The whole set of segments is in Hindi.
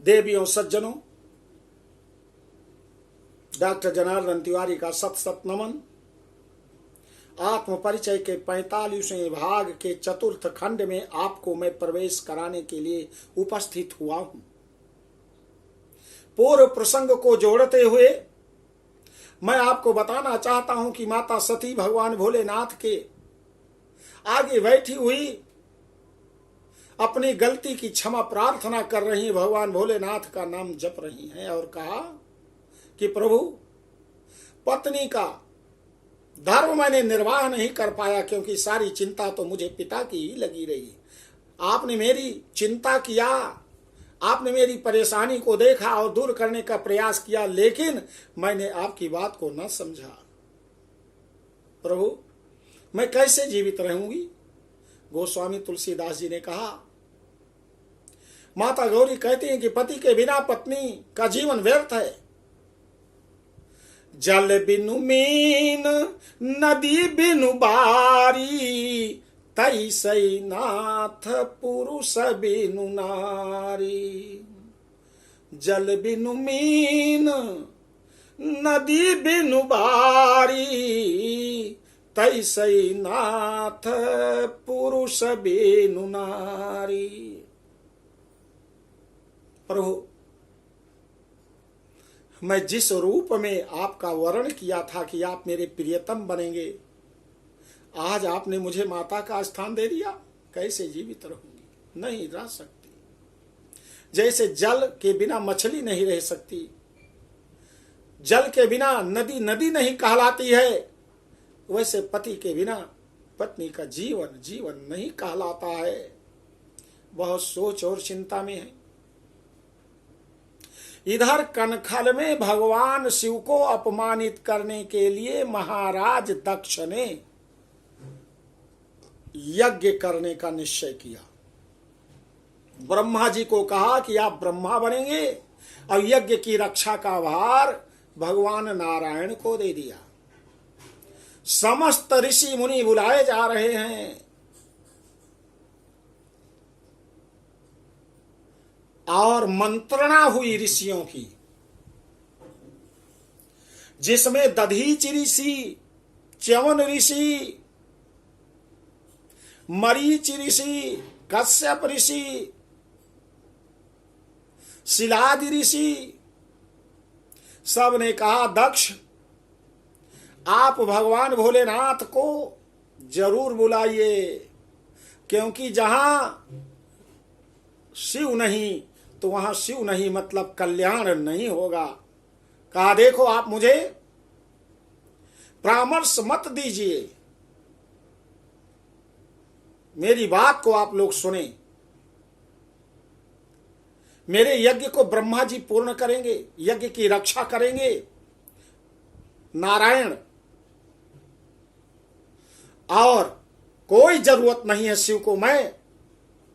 देवियों सज्जनों, डॉक्टर जनार्दन तिवारी का सत सत नमन। आत्म परिचय के 45वें भाग के चतुर्थ खंड में आपको मैं प्रवेश कराने के लिए उपस्थित हुआ हूं। पूर्व प्रसंग को जोड़ते हुए मैं आपको बताना चाहता हूं कि माता सती भगवान भोलेनाथ के आगे बैठी हुई अपनी गलती की क्षमा प्रार्थना कर रही भगवान भोलेनाथ का नाम जप रही हैं और कहा कि प्रभु, पत्नी का धर्म मैंने निर्वाह नहीं कर पाया क्योंकि सारी चिंता तो मुझे पिता की ही लगी रही। आपने मेरी चिंता किया, आपने मेरी परेशानी को देखा और दूर करने का प्रयास किया, लेकिन मैंने आपकी बात को न समझा। प्रभु, मैं कैसे जीवित रहूंगी? गोस्वामी तुलसीदास जी ने कहा, माता गौरी कहती हैं कि पति के बिना पत्नी का जीवन व्यर्थ है। जल बिनु मीन नदी बिनु बारी, तैसई नाथ पुरुष बिनु नारी। जल बिनु मीन नदी बिनु बारी, तैसई नाथ पुरुष बिनु नारी। प्रभु, मैं जिस रूप में आपका वर्ण किया था कि आप मेरे प्रियतम बनेंगे, आज आपने मुझे माता का स्थान दे दिया। कैसे जीवित रहूंगी? नहीं रह सकती। जैसे जल के बिना मछली नहीं रह सकती, जल के बिना नदी नदी नहीं कहलाती है, वैसे पति के बिना पत्नी का जीवन जीवन नहीं कहलाता है। बहुत सोच और चिंता में है। इधर कनखल में भगवान शिव को अपमानित करने के लिए महाराज दक्ष ने यज्ञ करने का निश्चय किया। ब्रह्मा जी को कहा कि आप ब्रह्मा बनेंगे और यज्ञ की रक्षा का भार भगवान नारायण को दे दिया। समस्त ऋषि मुनि बुलाए जा रहे हैं और मंत्रणा हुई ऋषियों की, जिसमें दधीच ऋषि, च्यवन ऋषि, मरीच ऋषि, कश्यप ऋषि, शिलादि ऋषि, सब ने कहा, दक्ष, आप भगवान भोलेनाथ को जरूर बुलाइए, क्योंकि जहां शिव नहीं तो वहां शिव नहीं मतलब कल्याण नहीं होगा। कहा, देखो, आप मुझे परामर्श मत दीजिए, मेरी बात को आप लोग सुने। मेरे यज्ञ को ब्रह्मा जी पूर्ण करेंगे, यज्ञ की रक्षा करेंगे नारायण, और कोई जरूरत नहीं है शिव को मैं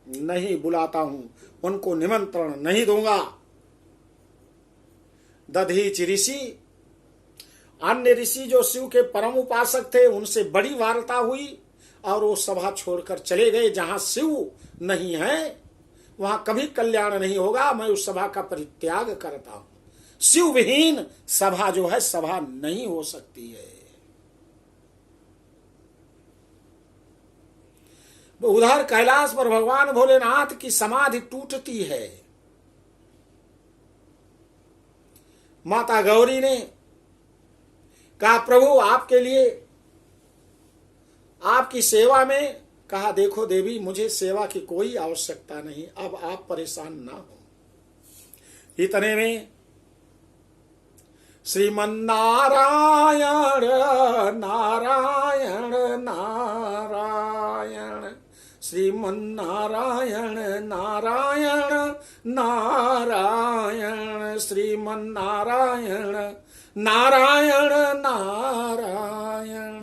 नहीं बुलाता हूं, उनको निमंत्रण नहीं दूंगा। दधीच ऋषि, अन्य ऋषि जो शिव के परम उपासक थे, उनसे बड़ी वार्ता हुई और वो सभा छोड़कर चले गए। जहां शिव नहीं है वहां कभी कल्याण नहीं होगा, मैं उस सभा का परित्याग करता हूं। शिव विहीन सभा जो है सभा नहीं हो सकती है। उधर कैलाश पर भगवान भोलेनाथ की समाधि टूटती है। माता गौरी ने कहा, प्रभु, आपके लिए, आपकी सेवा में। कहा, देखो देवी, मुझे सेवा की कोई आवश्यकता नहीं, अब आप परेशान ना हो। इतने में श्रीमन्नारायण नारायण नारायण, श्रीमन्नारायण नारायण नारायण, श्रीमन्नारायण नारायण नारायण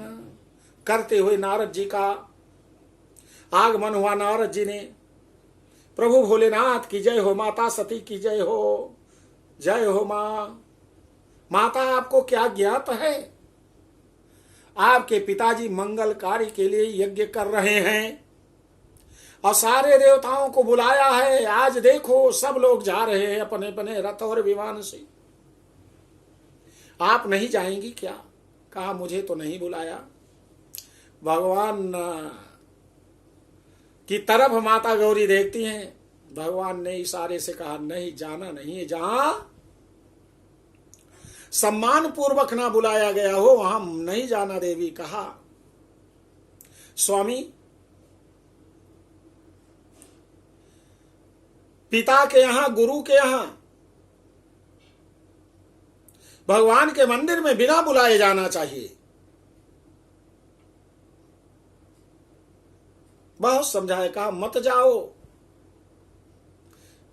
करते हुए नारद जी का आगमन हुआ। नारद जी ने, प्रभु भोलेनाथ की जय हो, माता सती की जय हो, जय हो मां। माता, आपको क्या ज्ञात है? आपके पिताजी मंगल कार्य के लिए यज्ञ कर रहे हैं और सारे देवताओं को बुलाया है। आज देखो सब लोग जा रहे हैं अपने अपने रथ और विमान से, आप नहीं जाएंगी क्या? कहा मुझे तो नहीं बुलाया। भगवान की तरफ माता गौरी देखती हैं। भगवान ने इशारे से कहा नहीं, जाना नहीं है। जहां सम्मान पूर्वक ना बुलाया गया हो वहां नहीं जाना देवी। कहा स्वामी, पिता के यहां, गुरु के यहां, भगवान के मंदिर में बिना बुलाए जाना चाहिए। बहुत समझाए, कहा मत जाओ।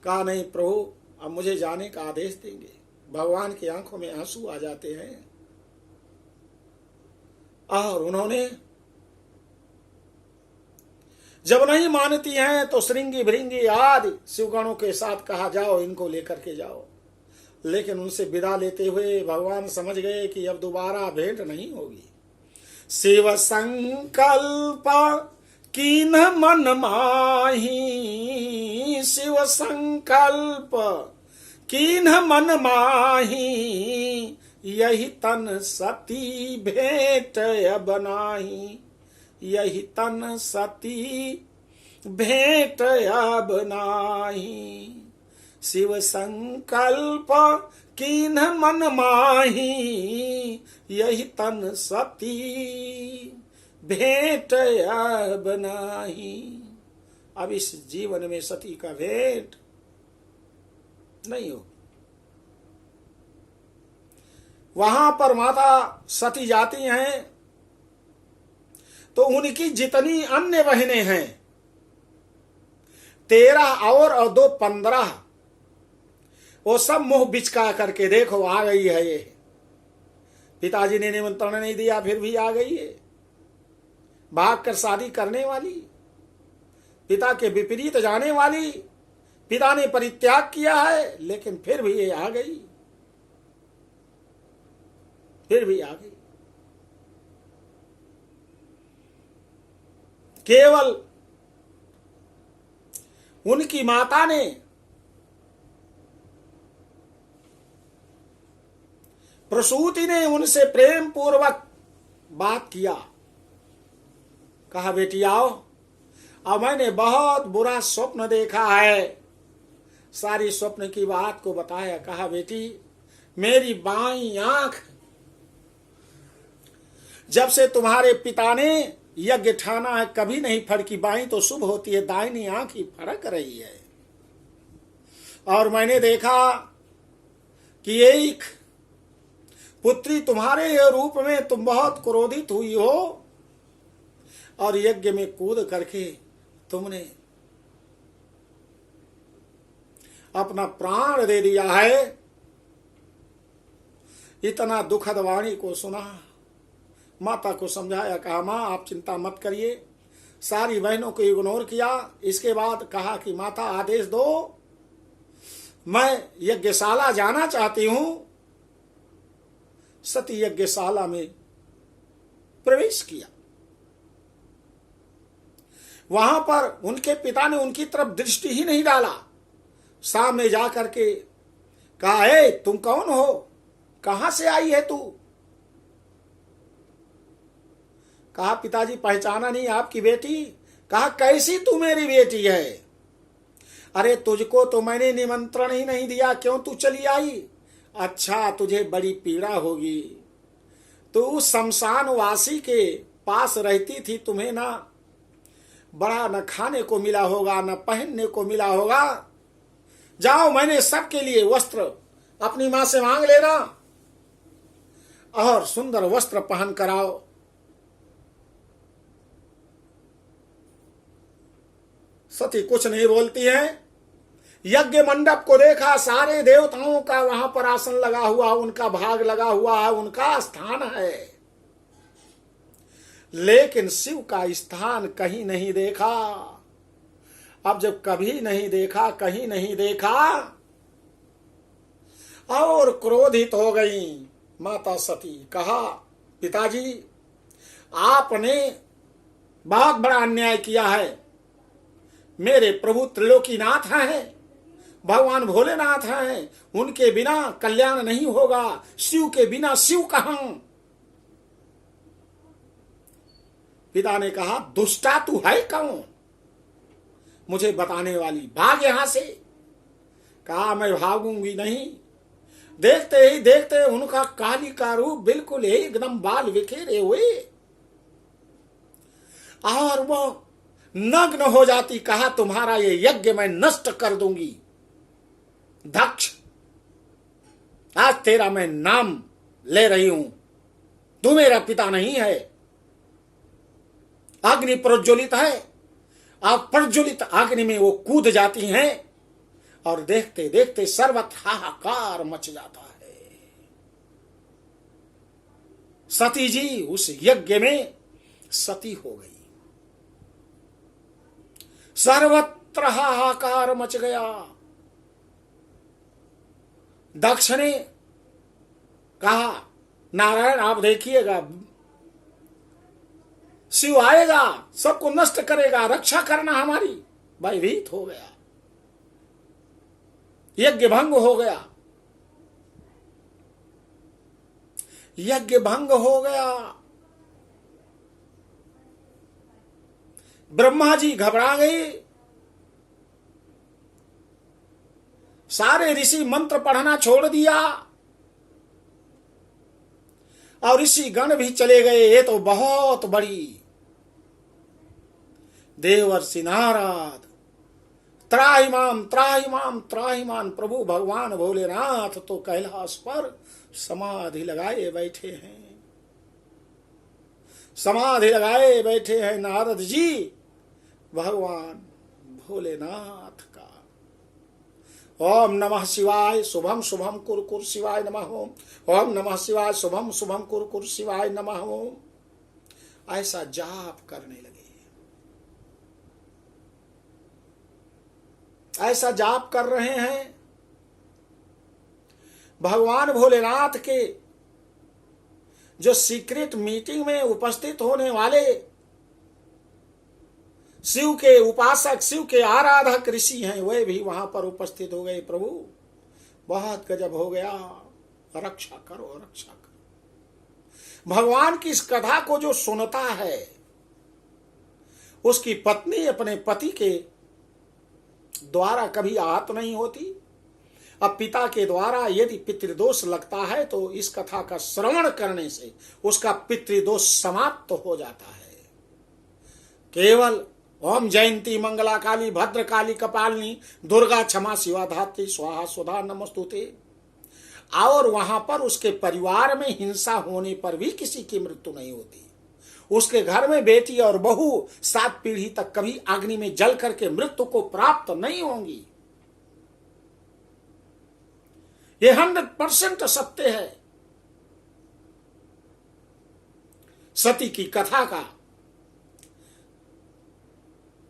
कहा नहीं प्रभु, अब मुझे जाने का आदेश देंगे। भगवान की आंखों में आंसू आ जाते हैं और उन्होंने जब नहीं मानती हैं तो श्रृंगी भृंगी आदि शिवगणों के साथ कहा जाओ, इनको लेकर के जाओ। लेकिन उनसे विदा लेते हुए भगवान समझ गए कि अब दोबारा भेंट नहीं होगी। शिव संकल्प कीन मन माही, शिव संकल्प कीन मन माही, यही तन सती भेंट अब नाही, यही तन सती भेंट अब नाही। शिव संकल्प कीन मन माही, यही तन सती भेंट अब नाही। अब इस जीवन में सती का भेंट नहीं हो। वहां पर माता सती जाती हैं तो उनकी जितनी अन्य बहनें हैं 13 और 2 15, वो सब मुंह बिचका करके देखो आ गई है ये। पिताजी ने निमंत्रण नहीं दिया फिर भी आ गई है, भाग कर शादी करने वाली, पिता के विपरीत जाने वाली। पिता ने परित्याग किया है लेकिन फिर भी ये आ गई, फिर भी आ गई। केवल उनकी माता ने प्रसूति ने उनसे प्रेम पूर्वक बात किया। कहा बेटी आओ, अब मैंने बहुत बुरा स्वप्न देखा है। सारी स्वप्न की बात को बताया। कहा बेटी, मेरी बाईं आंख जब से तुम्हारे पिता ने यज्ञ ठाना है कभी नहीं फड़की। बाईं तो शुभ होती है, दाहिनी आंख ही फड़क रही है। और मैंने देखा कि एक पुत्री तुम्हारे रूप में तुम बहुत क्रोधित हुई हो और यज्ञ में कूद करके तुमने अपना प्राण दे दिया है। इतना दुखद वाणी को सुना, माता को समझाया। कहा मां आप चिंता मत करिए। सारी बहनों को इग्नोर किया। इसके बाद कहा कि माता आदेश दो, मैं यज्ञशाला जाना चाहती हूं। सती यज्ञशाला में प्रवेश किया। वहां पर उनके पिता ने उनकी तरफ दृष्टि ही नहीं डाला। सामने जा करके कहा ए तुम कौन हो, कहां से आई है तू? कहा पिताजी पहचाना नहीं आपकी बेटी। कहा कैसी तू मेरी बेटी है? अरे तुझको तो मैंने निमंत्रण ही नहीं दिया, क्यों तू चली आई? अच्छा तुझे बड़ी पीड़ा होगी, तू शमशान वासी के पास रहती थी, तुम्हें ना बड़ा न खाने को मिला होगा न पहनने को मिला होगा। जाओ मैंने सबके लिए वस्त्र अपनी मां से मांग लेना और सुंदर वस्त्र पहन कर आओ। सती कुछ नहीं बोलती है। यज्ञ मंडप को देखा, सारे देवताओं का वहां पर आसन लगा हुआ, उनका भाग लगा हुआ है, उनका स्थान है। लेकिन शिव का स्थान कहीं नहीं देखा। अब जब कभी नहीं देखा, कहीं नहीं देखा और क्रोधित हो गई माता सती। कहा पिताजी आपने बहुत बड़ा अन्याय किया है। मेरे प्रभु त्रिलोकीनाथ हैं, भगवान भोलेनाथ हैं, उनके बिना कल्याण नहीं होगा, शिव के बिना शिव कहां। पिता ने कहा दुष्टा तू है कौन मुझे बताने वाली, भाग यहां से। कहा मैं भागूंगी नहीं। देखते ही देखते उनका काली का रूप बिल्कुल एकदम बाल बिखेरे हुए और वो नग्न हो जाती। कहा तुम्हारा ये यज्ञ मैं नष्ट कर दूंगी दक्ष, आज तेरा मैं नाम ले रही हूं, तू मेरा पिता नहीं है। अग्नि प्रज्वलित है, आप प्रज्वलित अग्नि में वो कूद जाती हैं और देखते देखते सर्वत्र हाहाकार मच जाता है। सती जी उस यज्ञ में सती हो गई, सर्वत्र हाहाकार मच गया। दक्ष ने कहा नारायण आप देखिएगा, शिव आएगा सबको नष्ट करेगा, रक्षा करना हमारी। भयभीत हो गया, यज्ञ भंग हो गया, यज्ञ भंग हो गया। ब्रह्मा जी घबरा गए, सारे ऋषि मंत्र पढ़ना छोड़ दिया और ऋषि गण भी चले गए। ये तो बहुत बड़ी देवर्षि नारद त्राहिमाम त्राहिमाम त्राहिमान प्रभु भगवान भोलेनाथ तो कैलाश पर समाधि लगाए बैठे हैं, समाधि लगाए बैठे हैं नारद जी भगवान भोलेनाथ का। ओम नमः शिवाय शुभम शुभम कुरु कुरु शिवाय नमः ओम, ओम नमः शिवाय शुभम शुभम कुरु कुरु शिवाय नमः ओम। ऐसा जाप करने लगे, ऐसा जाप कर रहे हैं। भगवान भोलेनाथ के जो सीक्रेट मीटिंग में उपस्थित होने वाले शिव के उपासक, शिव के आराधक ऋषि हैं, वे भी वहां पर उपस्थित हो गए। प्रभु बहुत गजब हो गया, रक्षा करो रक्षा करो। भगवान की इस कथा को जो सुनता है उसकी पत्नी अपने पति के द्वारा कभी आहत नहीं होती। अब पिता के द्वारा यदि पितृदोष लगता है तो इस कथा का श्रवण करने से उसका पितृदोष समाप्त हो जाता है। केवल ओम जयंती मंगला काली भद्र काली कपालिनी दुर्गा क्षमा शिवा धात्री स्वाहा सुधा नमस्तुते। और वहां पर उसके परिवार में हिंसा होने पर भी किसी की मृत्यु नहीं होती। उसके घर में बेटी और बहू 7 पीढ़ी तक कभी अग्नि में जल करके मृत्यु को प्राप्त नहीं होंगी। ये 100% सत्य है सती की कथा का।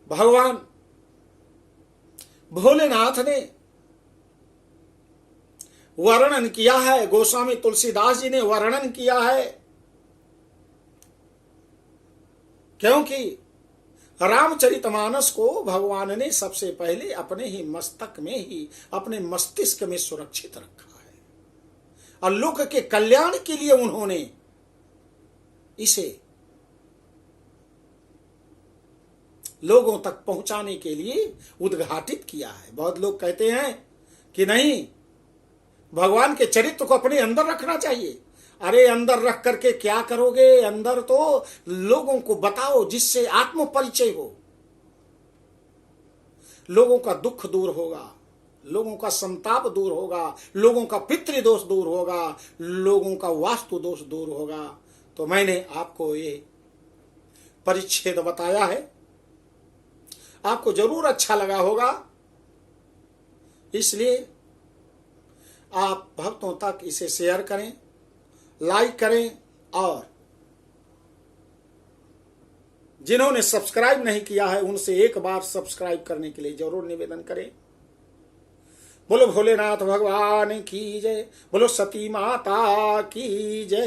भगवान भोलेनाथ ने वर्णन किया है, गोस्वामी तुलसीदास जी ने वर्णन किया है, क्योंकि रामचरितमानस को भगवान ने सबसे पहले अपने ही मस्तक में ही, अपने मस्तिष्क में सुरक्षित रखा है और लोक के कल्याण के लिए उन्होंने इसे लोगों तक पहुंचाने के लिए उद्घाटित किया है। बहुत लोग कहते हैं कि नहीं, भगवान के चरित्र को अपने अंदर रखना चाहिए। अरे अंदर रख करके क्या करोगे? अंदर तो लोगों को बताओ जिससे आत्म परिचय हो, लोगों का दुख दूर होगा, लोगों का संताप दूर होगा, लोगों का पितृदोष दूर होगा, लोगों का वास्तु दोष दूर होगा। तो मैंने आपको ये परिच्छेद बताया है, आपको जरूर अच्छा लगा होगा, इसलिए आप भक्तों तक इसे शेयर करें, लाइक करें और जिन्होंने सब्सक्राइब नहीं किया है उनसे एक बार सब्सक्राइब करने के लिए जरूर निवेदन करें। बोलो भोलेनाथ भगवान की जय, बोलो सती माता की जय।